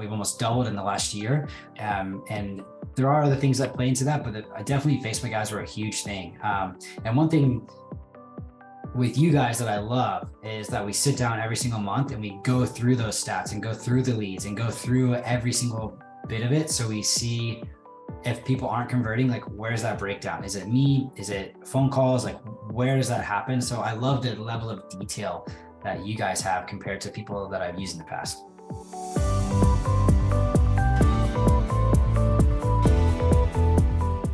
we've almost doubled in the last year. And there are other things that play into that, but I definitely Facebook ads were a huge thing. And one thing with you guys that I love is that we sit down every single month and we go through those stats and go through the leads and go through every single bit of it. So we see if people aren't converting, like, where's that breakdown? Is it me? Is it phone calls? Like, where does that happen? So I love the level of detail that you guys have compared to people that I've used in the past.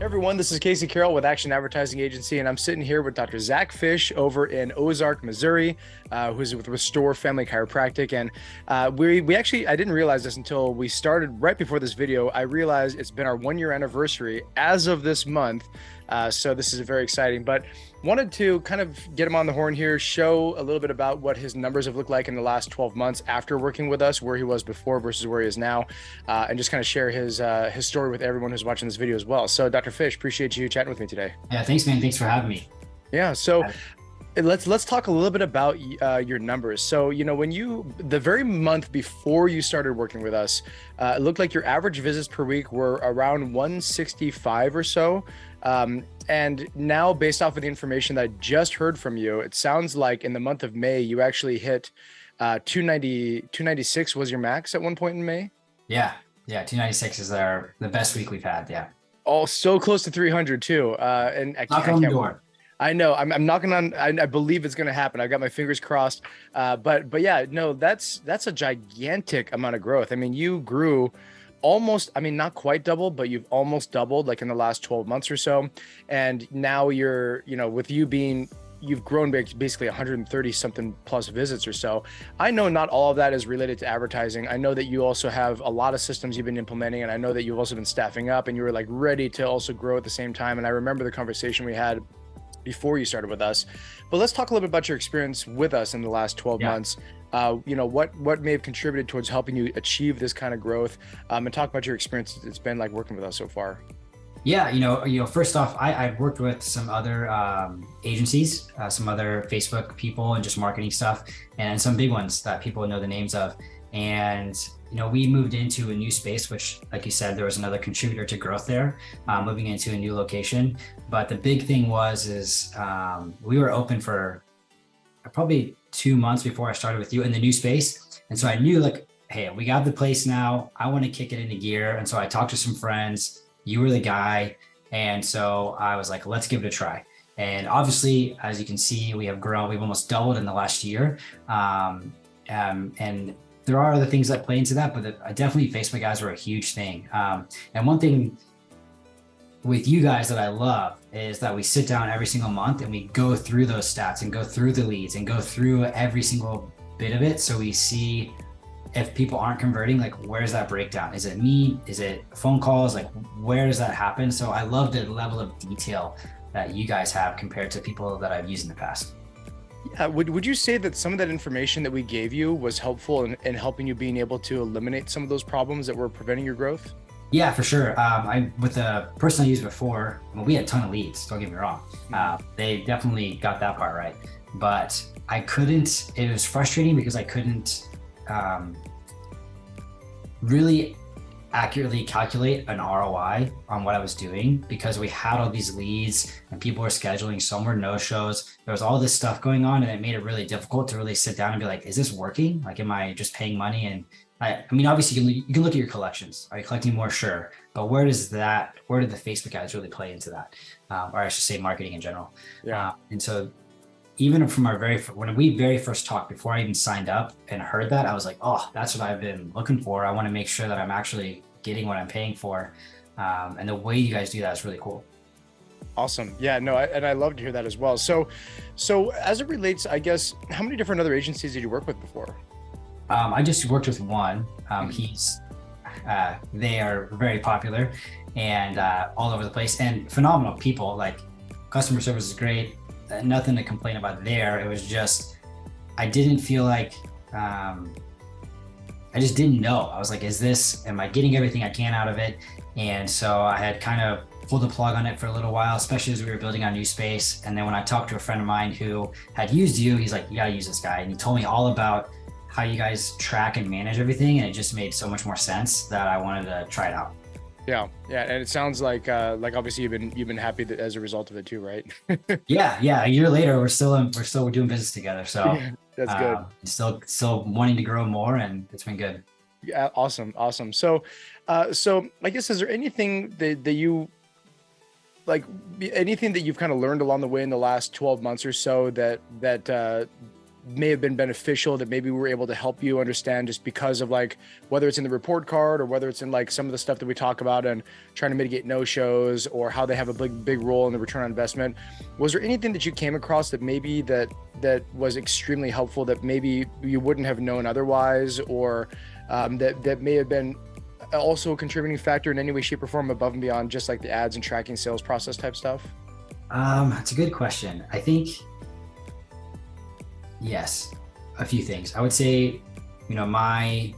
Everyone, this is Casey Carroll with Action Advertising Agency, and I'm sitting here with Dr. Zach Fish over in Ozark, Missouri, who's with Restore Family Chiropractic. And we actually, I didn't realize this until we started right before this video. I realized it's been our 1-year anniversary as of this month. So this is very exciting, but wanted to kind of get him on the horn here, show a little bit about what his numbers have looked like in the last 12 months after working with us, where he was before versus where he is now, and just kind of share his story with everyone who's watching this video as well. So Dr. Fish, appreciate you chatting with me today. Yeah, thanks, man. Thanks for having me. Yeah. So let's talk a little bit about your numbers. So, when the very month before you started working with us, it looked like your average visits per week were around 165 or so. And now, based off of the information that I just heard from you, it sounds like in the month of May, you actually hit 296 was your max at one point in May? Yeah. 296 is the best week we've had. Yeah. Oh, so close to 300 too. And I Knock on the door. I know I'm knocking on, I believe it's going to happen. I've got my fingers crossed. But yeah, no, that's a gigantic amount of growth. I mean, you grew almost, not quite double, but you've almost doubled like in the last 12 months or so. And now you're, with you've grown basically 130 something plus visits or so. I know not all of that is related to advertising. I know that you also have a lot of systems you've been implementing, and I know that you've also been staffing up and you were like ready to also grow at the same time. And I remember the conversation we had before you started with us, but let's talk a little bit about your experience with us in the last 12 months. What may have contributed towards helping you achieve this kind of growth, and talk about your experience it's been like working with us so far. Yeah, first off, I've worked with some other agencies, some other Facebook people and just marketing stuff, and some big ones that people know the names of. And we moved into a new space, which, like you said, there was another contributor to growth there, moving into a new location. But the big thing is we were open for probably 2 months before I started with you in the new space. And so I knew, like, hey, we got the place now. I want to kick it into gear. And so I talked to some friends. You were the guy. And so I was like, let's give it a try. And obviously, as you can see, we have grown. We've almost doubled in the last year. And there are other things that play into that, but definitely Facebook ads were a huge thing. And one thing with you guys that I love is that we sit down every single month and we go through those stats and go through the leads and go through every single bit of it. So we see if people aren't converting, like, where's that breakdown? Is it me? Is it phone calls? Like, where does that happen? So I love the level of detail that you guys have compared to people that I've used in the past. Yeah, would you say that some of that information that we gave you was helpful in helping you being able to eliminate some of those problems that were preventing your growth? Yeah, for sure. With the person I used before, we had a ton of leads, don't get me wrong. They definitely got that part right, but it was frustrating because I couldn't really accurately calculate an ROI on what I was doing, because we had all these leads and people were scheduling, some were no-shows. There was all this stuff going on, and it made it really difficult to really sit down and be like, is this working? Like, am I just paying money? And obviously you can look at your collections. Are you collecting more? Sure. But where did the Facebook ads really play into that? Or I should say marketing in general. Yeah. And so even from when we very first talked, before I even signed up and heard that, I was like, oh, that's what I've been looking for. I want to make sure that I'm actually getting what I'm paying for. And the way you guys do that is really cool. Awesome. Yeah, no, and I love to hear that as well. So as it relates, I guess, how many different other agencies did you work with before? I just worked with one. They are very popular and all over the place, and phenomenal people. Like, customer service is great. Nothing to complain about there. It was just, I didn't feel like, I just didn't know. I was like, am I getting everything I can out of it? And so I had kind of pulled the plug on it for a little while, especially as we were building our new space. And then when I talked to a friend of mine who had used you, he's like, you gotta use this guy. And he told me all about how you guys track and manage everything, and it just made so much more sense that I wanted to try it out. Yeah, yeah, and it sounds like obviously you've been happy that as a result of it too, right? Yeah. A year later, we're doing business together. So Yeah, that's good. Still wanting to grow more, and it's been good. Yeah, awesome. So, so I guess, is there anything that you like, anything that you've kind of learned along the way in the last 12 months or so that may have been beneficial, that maybe we were able to help you understand, just because of like, whether it's in the report card or whether it's in like some of the stuff that we talk about and trying to mitigate no-shows, or how they have a big role in the return on investment? Was there anything that you came across that maybe that was extremely helpful, that maybe you wouldn't have known otherwise, or that may have been also a contributing factor in any way, shape, or form, above and beyond just like the ads and tracking sales process type stuff? It's a good question. I think, yes, a few things. I would say, I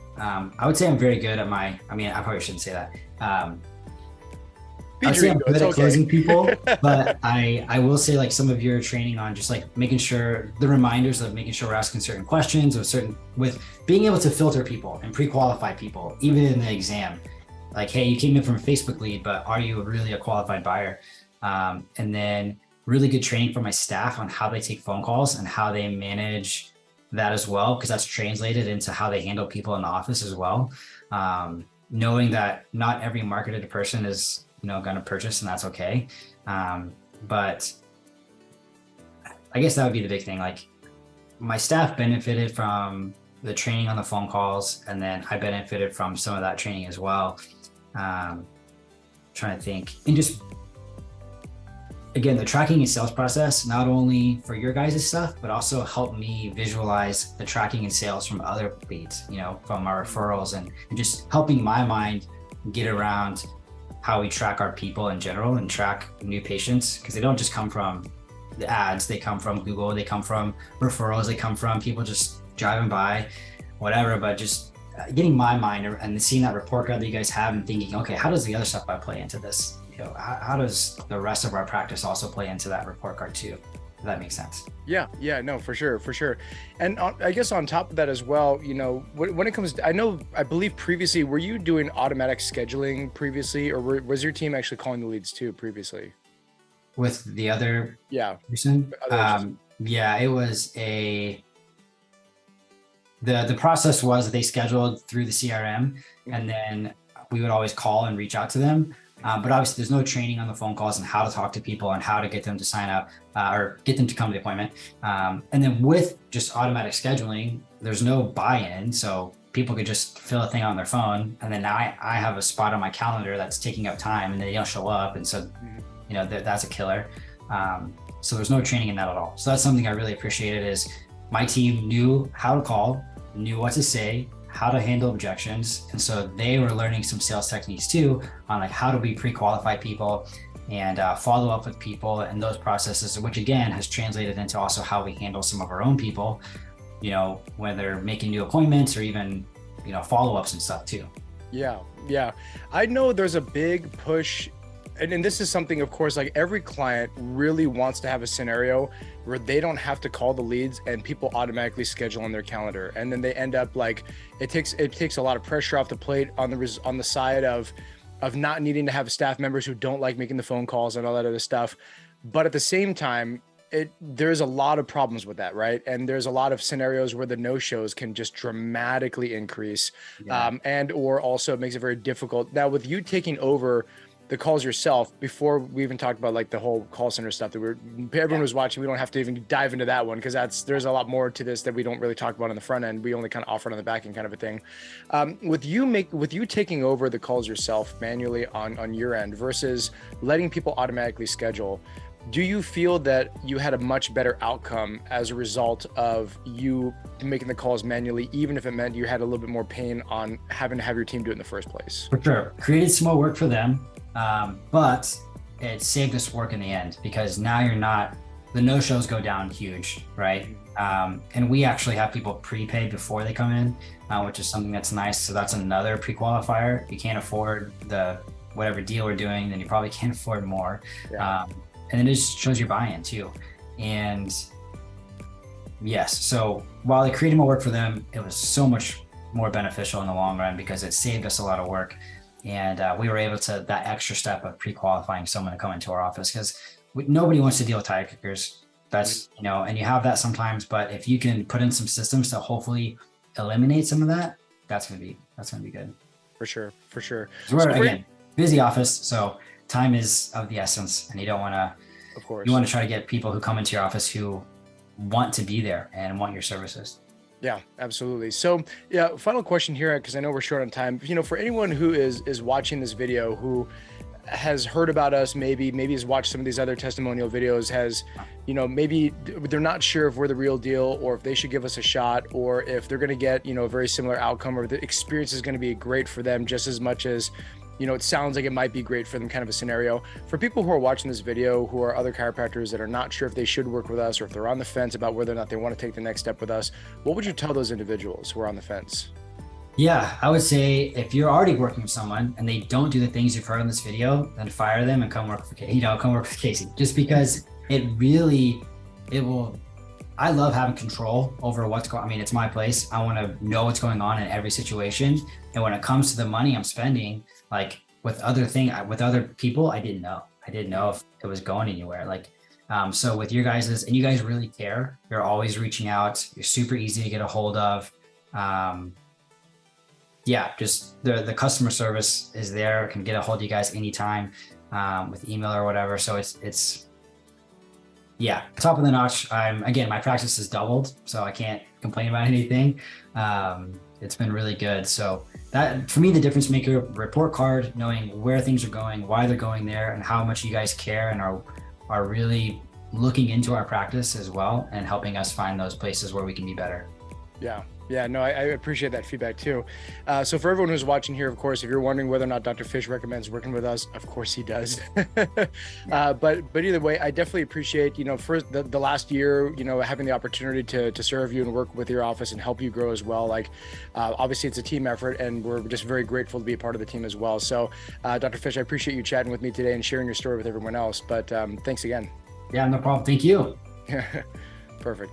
would say I'm very good at I probably shouldn't say that. I would say I'm good at closing people, but I will say, like, some of your training on just like making sure the reminders of making sure we're asking certain questions, or with being able to filter people and pre-qualify people, even in the exam. Like, hey, you came in from a Facebook lead, but are you really a qualified buyer? And then really good training for my staff on how they take phone calls and how they manage that as well, because that's translated into how they handle people in the office as well. Knowing that not every marketed person is going to purchase, and that's okay. But I guess that would be the big thing. Like, my staff benefited from the training on the phone calls, and then I benefited from some of that training as well. Trying to think, and just again, the tracking and sales process, not only for your guys' stuff, but also helped me visualize the tracking and sales from other leads, from our referrals, and just helping my mind get around how we track our people in general and track new patients, because they don't just come from the ads, they come from Google, they come from referrals, they come from people just driving by, whatever. But just getting my mind and seeing that report card that you guys have and thinking, okay, how does the other stuff play into this? How does the rest of our practice also play into that report card too? If that makes sense. Yeah, no, for sure. And I guess on top of that as well, when it comes to, I believe previously, were you doing automatic scheduling previously, or was your team actually calling the leads too previously? With the other person? It was the process was that they scheduled through the CRM, and then we would always call and reach out to them. But obviously there's no training on the phone calls and how to talk to people and how to get them to sign up or get them to come to the appointment. And then with just automatic scheduling, there's no buy-in. So people could just fill a thing on their phone. And then now I have a spot on my calendar that's taking up time, and they don't show up. And so, that's a killer. So there's no training in that at all. So that's something I really appreciated, is my team knew how to call, knew what to say, how to handle objections. And so they were learning some sales techniques too, on like how do we pre-qualify people and follow up with people and those processes, which again has translated into also how we handle some of our own people, when they're making new appointments or even, follow-ups and stuff too. Yeah. I know there's a big push, and this is something, of course, like every client really wants to have a scenario where they don't have to call the leads and people automatically schedule on their calendar. And then they end up like, it takes a lot of pressure off the plate on the side of not needing to have staff members who don't like making the phone calls and all that other stuff. But at the same time, there's a lot of problems with that, right? And there's a lot of scenarios where the no-shows can just dramatically increase, and or also it makes it very difficult. Now, with you taking over the calls yourself, before we even talked about like the whole call center stuff that everyone was watching, we don't have to even dive into that one, because there's a lot more to this that we don't really talk about on the front end. We only kind of offer it on the back end, kind of a thing. With you taking over the calls yourself manually on your end versus letting people automatically schedule, do you feel that you had a much better outcome as a result of you making the calls manually, even if it meant you had a little bit more pain on having to have your team do it in the first place? For sure. Created some more work for them, but it saved us work in the end, because now the no-shows go down huge, right? And we actually have people prepay before they come in, which is something that's nice. So that's another pre-qualifier. If you can't afford whatever deal we're doing, then you probably can't afford more. And then it just shows your buy-in too. And Yes. So while it created more work for them, it was so much more beneficial in the long run because it saved us a lot of work. And we were able to, that extra step of pre-qualifying someone to come into our office, because nobody wants to deal with tire kickers. That's, you know, and you have that sometimes, but if you can put in some systems to hopefully eliminate some of that, that's going to be good. For sure. For sure. So we're, again, busy office. So time is of the essence, and you don't want to, of course, you want to try to get people who come into your office who want to be there and want your services. Yeah, absolutely. So yeah, final question here, because I know we're short on time. You know, for anyone who is watching this video, who has heard about us, maybe has watched some of these other testimonial videos, has, you know, maybe they're not sure if we're the real deal, or if they should give us a shot, or if they're going to get, you know, a very similar outcome, or the experience is going to be great for them just as much as, you know, it sounds like it might be great for them, kind of a scenario. For people who are watching this video, who are other chiropractors that are not sure if they should work with us, or if they're on the fence about whether or not they want to take the next step with us, what would you tell those individuals who are on the fence? Yeah, I would say if you're already working with someone and they don't do the things you've heard in this video, then fire them and come work for, come work with Casey. Just because it will. I love having control over what's going. I mean, it's my place. I want to know what's going on in every situation. And when it comes to the money I'm spending, like with other people, I didn't know. I didn't know if it was going anywhere. Like, so with your guys's, and you guys really care. You're always reaching out. You're super easy to get a hold of. Yeah, just the customer service is there. Can get a hold of you guys anytime with email or whatever. So it's yeah, top of the notch. Again, my practice has doubled, so I can't complain about anything. It's been really good. So that, for me, the difference maker, report card, knowing where things are going, why they're going there, and how much you guys care and are really looking into our practice as well, and helping us find those places where we can be better. Yeah, no, I appreciate that feedback too. So for everyone who's watching here, of course, if you're wondering whether or not Dr. Fish recommends working with us, of course he does. But either way, I definitely appreciate, you know, for the last year, you know, having the opportunity to serve you and work with your office and help you grow as well. Like, obviously it's a team effort, and we're just very grateful to be a part of the team as well. So Dr. Fish, I appreciate you chatting with me today and sharing your story with everyone else. But thanks again. Yeah, no problem. Thank you. Perfect.